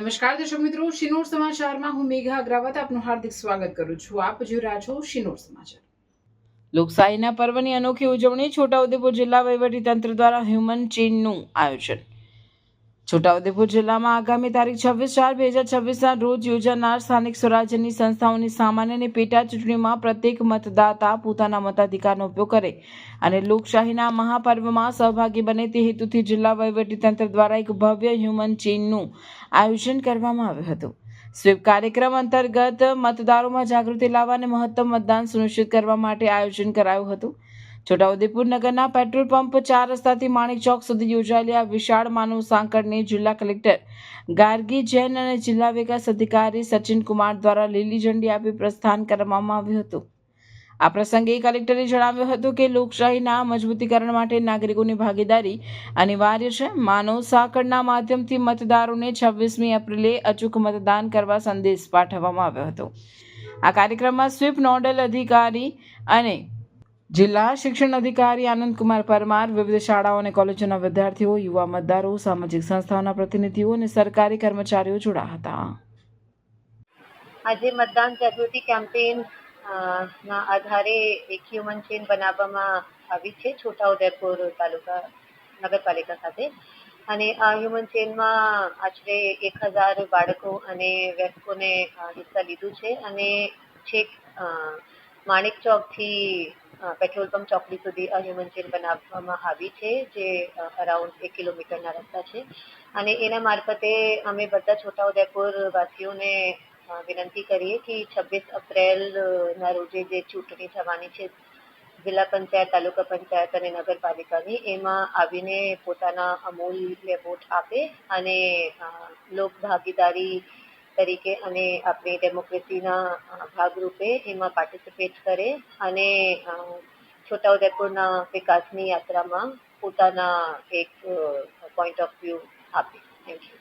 નમસ્કાર દર્શક મિત્રો, શિનોર સમાચારમાં હું મેઘા અગ્રવાલ આપનું હાર્દિક સ્વાગત કરું છું. આપ જોઈ રહ્યા છો શિનોર સમાચાર. લોકશાહીના પર્વની અનોખી ઉજવણી. છોટાઉદેપુર જિલ્લા વહીવટીતંત્ર દ્વારા હ્યુમન ચેઇનનું આયોજન. છોટાઉદેપુર જિલ્લામાં આગામી તારીખ 26/4/2026ના રોજ યોજાનાર સ્થાનિક સ્વરાજ્યની સંસ્થાઓની સામાન્ય અને પેટા ચૂંટણીમાં પ્રત્યેક મતદાતા પોતાના મતાધિકારનો ઉપયોગ કરે અને લોકશાહીના મહાપર્વમાં સહભાગી બને તે હેતુથી જિલ્લા વહીવટીતંત્ર દ્વારા એક ભવ્ય હ્યુમન ચેઇનનું આયોજન કરવામાં આવ્યું હતું. સ્વીપ કાર્યક્રમ અંતર્ગત મતદારોમાં જાગૃતિ લાવવા અને મહત્તમ મતદાન સુનિશ્ચિત કરવા માટે આયોજન કરાયું હતું. છોટાઉદેપુર નગરના પેટ્રોલ પંપ 4 રસ્તાથી માણેક ચોક સુધી યોજાયેલી આ વિશાળ માનવ સાંકળને જિલ્લા કલેક્ટર ગાર્ગી જૈન અને જિલ્લા વિકાસ અધિકારી સચિન કુમાર દ્વારા લીલી ઝંડી આપી પ્રસ્થાન કરવામાં આવ્યું હતું. આ પ્રસંગે કલેક્ટરે જણાવ્યું હતું કે લોકશાહીના મજબૂતીકરણ માટે નાગરિકોની ભાગીદારી અનિવાર્ય છે. માનવ સાંકળના માધ્યમથી મતદારોને 26મી એપ્રિલે અચૂક મતદાન કરવા સંદેશ પાઠવવામાં આવ્યો હતો. આ કાર્યક્રમમાં સ્વીપ નોડલ અધિકારી અને જિલ્લા શિક્ષણ અધિકારી આનંદકુમાર પરમાર, વિવિધ શાળાઓ અને કોલેજોના વિદ્યાર્થીઓ, યુવા મતદારો, સામાજિક સંસ્થાઓના પ્રતિનિધિઓ અને સરકારી કર્મચારીઓ જોડાયા હતા. આજે મતદાન જાગૃતિ કેમ્પેન ના આધારે એક હ્યુમન ચેઇન બનાવવામાં આવી છે છોટાઉદેપુર તાલુકા નગરપાલિકા સાથે. અને આ હ્યુમન ચેઇનમાં આશરે 1000 બાળકો અને વયસ્કોને હિસ્સા લીધું છે અને છેક માણેક ચોકથી પેટ્રોલ પંપ ચોકડી સુધી આ હ્યુમન ચેઇન બનાવવામાં આવી છે, જે અરાઉન્ડ 1 કિલોમીટરના રસ્તા છે. અને એના મારફતે અમે બધા છોટાઉદેપુર વાસીઓને વિનંતી કરીએ કે 26 એપ્રિલના રોજે જે ચૂંટણી થવાની છે જિલ્લા પંચાયત, તાલુકા પંચાયત અને નગરપાલિકાની, એમાં આવીને પોતાના અમૂલ્ય વોટ આપે અને લોક ભાગીદારી તરીકે અને આપણી ડેમોક્રેસીના ભાગરૂપે એમાં પાર્ટિસિપેટ કરે અને છોટાઉદેપુરના વિકાસની યાત્રામાં પોતાના એક પોઈન્ટ ઓફ વ્યૂ આપે. Thank you.